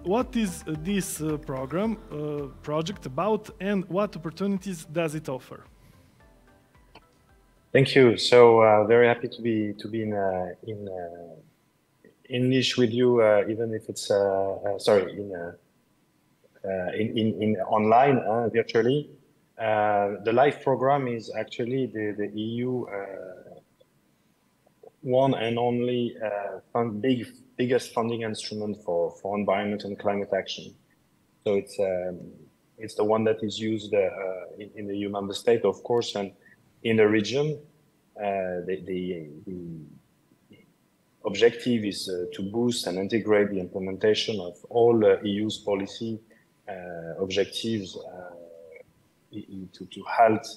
what is this project about, and what opportunities does it offer? Thank you. So very happy to be in English with you, even if it's in online virtually. The LIFE program is actually the EU one and only biggest funding instrument for environment and climate action. So it's the one that is used in the EU member state, of course, and in the region. The objective is to boost and integrate the implementation of all EU's policy objectives to halt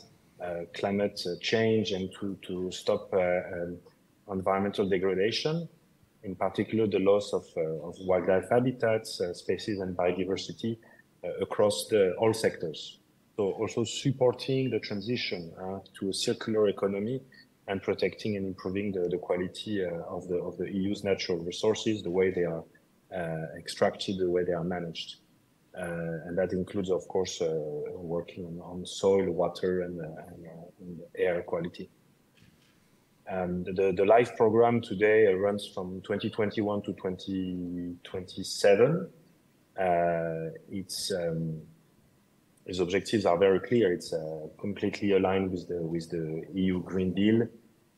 climate change and to stop environmental degradation, in particular the loss of wildlife habitats, species and biodiversity across all sectors. So also supporting the transition to a circular economy and protecting and improving the quality of the EU's natural resources, the way they are extracted, the way they are managed. And that includes, of course, working on soil, water, and air quality. The LIFE program today runs from 2021 to 2027. Its objectives are very clear. It's completely aligned with the EU Green Deal,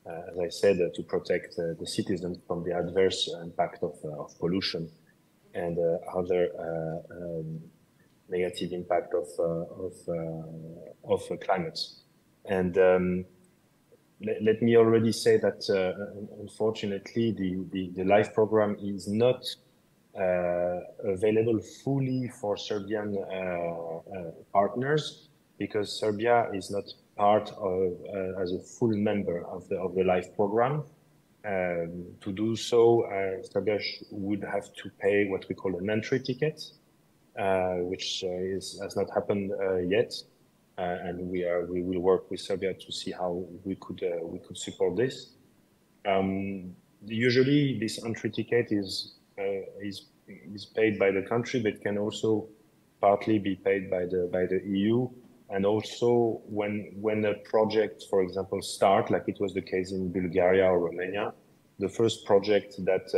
as I said, to protect the citizens from the adverse impact of pollution and other negative impact of climate. And let me already say that unfortunately the LIFE program is not available fully for Serbian partners, because Serbia is not part of as a full member of the LIFE program. To do so, Serbia would have to pay what we call an entry ticket, which has not happened yet, and we will work with Serbia to see how we could support this. Usually, this entry ticket is paid by the country, but can also partly be paid by the EU. And also, when a project, for example, starts, like it was the case in Bulgaria or Romania, the first project that,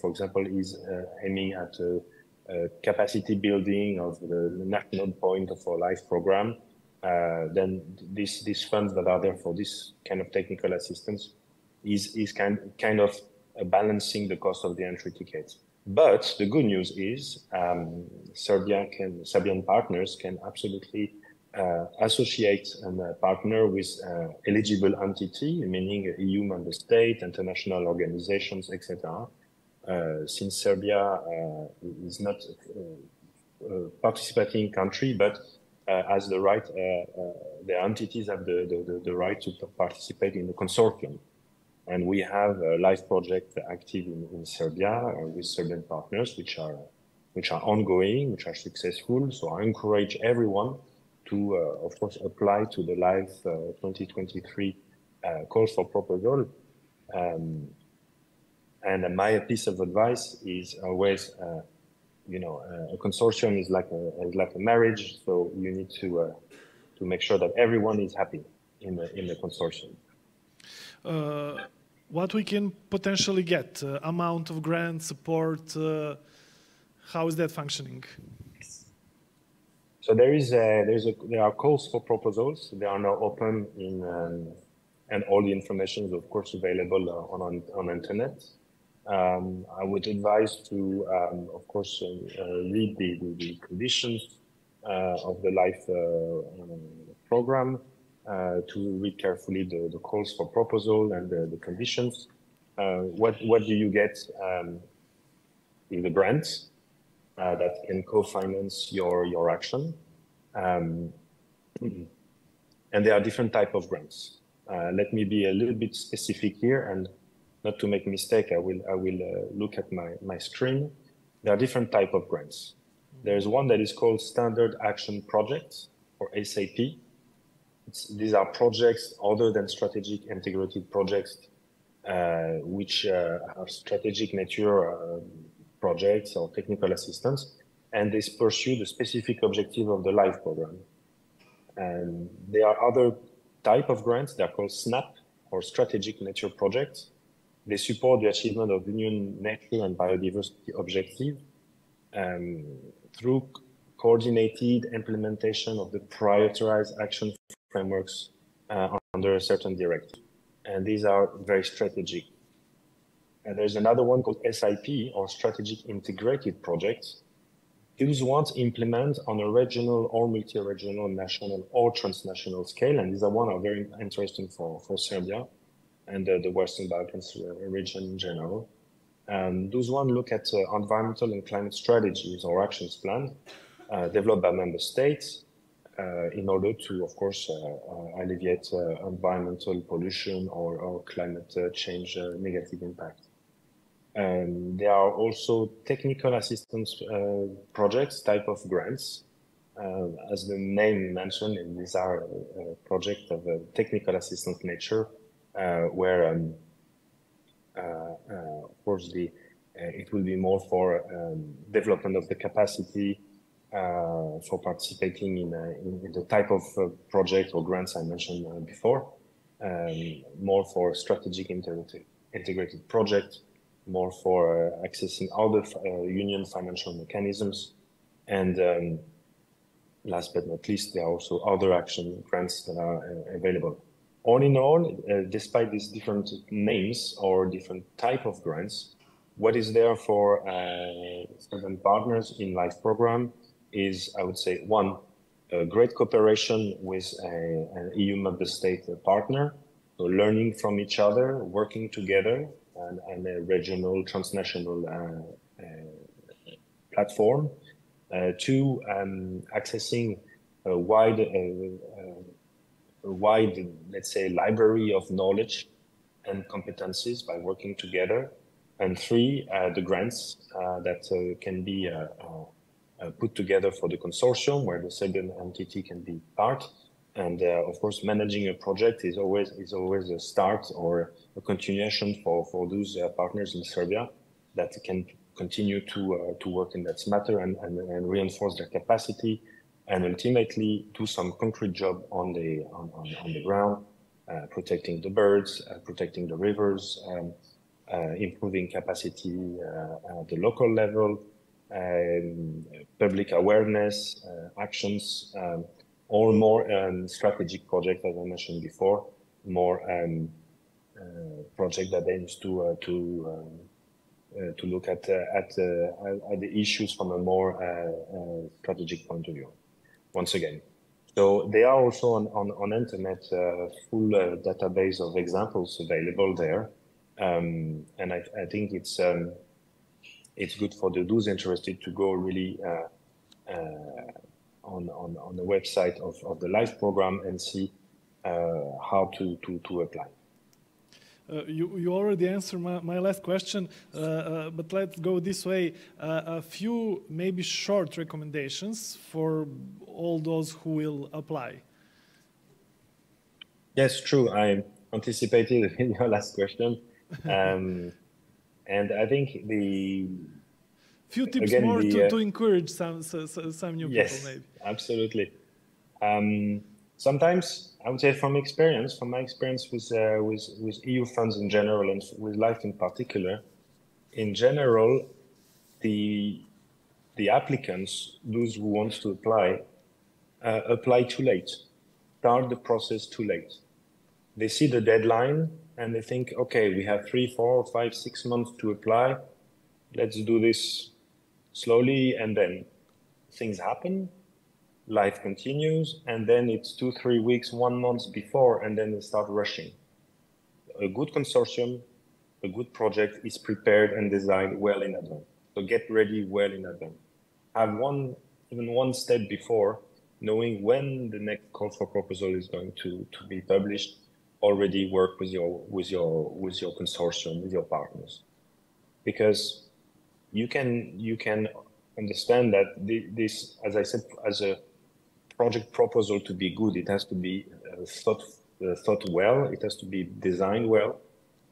for example, is aiming at capacity building of the national point of our LIFE program, then these funds that are there for this kind of technical assistance is kind of balancing the cost of the entry ticket. But the good news is Serbian partners can absolutely associate and partner with eligible entity, meaning EU member state, international organizations, etc. Since Serbia is not a participating country, but has the right, the entities have the right to participate in the consortium. And we have a LIFE project active in Serbia with Serbian partners, which are ongoing, which are successful. So I encourage everyone to, of course, apply to the LIFE 2023 calls for proposal. And my piece of advice is always, a consortium is like a marriage. So you need to make sure that everyone is happy in the consortium. What we can potentially get, amount of grant support, how is that functioning? So there are calls for proposals. They are now open and all the information is of course available on internet. I would advise to, of course, read the conditions of the LIFE program, to read carefully the calls for proposal and the conditions. What do you get in the grants that can co-finance your action? And there are different types of grants. Let me be a little bit specific here, and not to make a mistake, I will look at my screen. There are different types of grants. There's one that is called Standard Action Projects, or SAP. These are projects other than strategic integrated projects, which are strategic nature projects or technical assistance. and they pursue the specific objective of the LIFE program. And there are other type of grants. They are called SNAP, or Strategic Nature Projects. They support the achievement of Union nature and biodiversity objective through coordinated implementation of the prioritized action frameworks under a certain directive. And these are very strategic. And there's another one called SIP, or Strategic Integrated Projects. These ones implement on a regional or multi-regional, national or transnational scale. And these are very interesting for Serbia and the Western Balkans region in general. Those ones look at environmental and climate strategies or actions plan developed by member states in order to, of course, alleviate environmental pollution or climate change negative impact. There are also technical assistance projects, type of grants. As the name mentioned, these are projects of technical assistance nature, where, of course, it will be more for development of the capacity for participating in the type of project or grants I mentioned before, more for strategic integrated project, more for accessing other union financial mechanisms. And last but not least, there are also other action grants that are available. All in all, despite these different names or different type of grants, what is there for certain partners in LIFE program is, I would say, one, a great cooperation with an EU member state partner, so learning from each other, working together, and a regional, transnational platform. Two, accessing a wide, let's say, library of knowledge and competencies by working together. And three, the grants that can be put together for the consortium, where the Serbian entity can be part. And of course, managing a project is always a start or a continuation for those partners in Serbia that can continue to work in that matter and reinforce their capacity, and ultimately do some concrete job on the ground, protecting the birds, protecting the rivers, improving capacity at the local level, public awareness actions. Or more strategic project, as I mentioned before, more project that aims to look at the issues from a more strategic point of view. Once again, so there are also on internet full database of examples available there, and I think it's good for those interested to go really. On the website of the LIFE program and see how to apply. You already answered my last question, but let's go this way. A few maybe short recommendations for all those who will apply. Yes, true. I anticipated your last question. And I think few tips again, more to encourage some new yes, people, maybe. Absolutely. Sometimes I would say from my experience with EU funds in general and with LIFE in particular, in general, the applicants, those who want to apply too late, start the process too late. They see the deadline and they think, okay, we have 3, 4, 5, 6 months to apply. Let's do this slowly, and then things happen, life continues, and then it's 2, 3 weeks, 1 month before, and then they start rushing. A good consortium, a good project is prepared and designed well in advance. So get ready well in advance. Have even one step before, knowing when the next call for proposal is going to be published. Already work with your consortium, with your partners, because you can understand that this, as I said, as a project proposal to be good, it has to be thought well, it has to be designed well,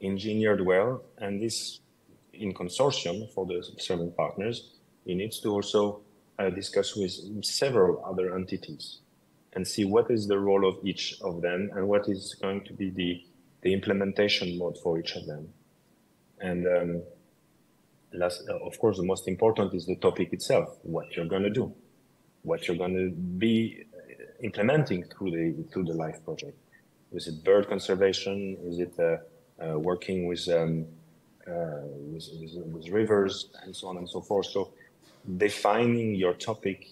engineered well, and this in consortium for the Serbian partners, it needs to also discuss with several other entities and see what is the role of each of them and what is going to be the implementation mode for each of them. And last, of course, the most important is the topic itself, what you're going to do, what you're going to be implementing through the LIFE project. Is it bird conservation? Is it working with rivers and so on and so forth? So defining your topic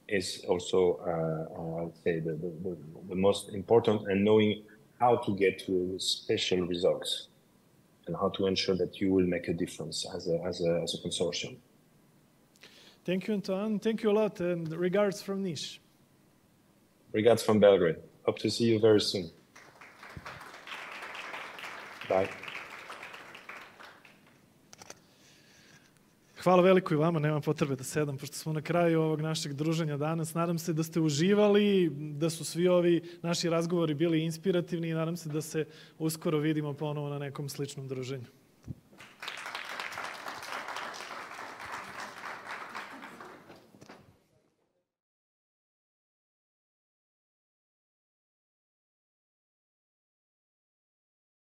is also, I would say, the most important, and knowing how to get to special results and how to ensure that you will make a difference as a consortium. Thank you, Antoine. Thank you a lot, and regards from Niš. Regards from Belgrade. Hope to see you very soon. Bye. Hvala veliko i vama, nema potrebe da sedam, pošto smo na kraju ovog našeg druženja danas. Nadam se da ste uživali, da su svi ovi naši razgovori bili inspirativni i nadam se da se uskoro vidimo ponovo na nekom sličnom druženju.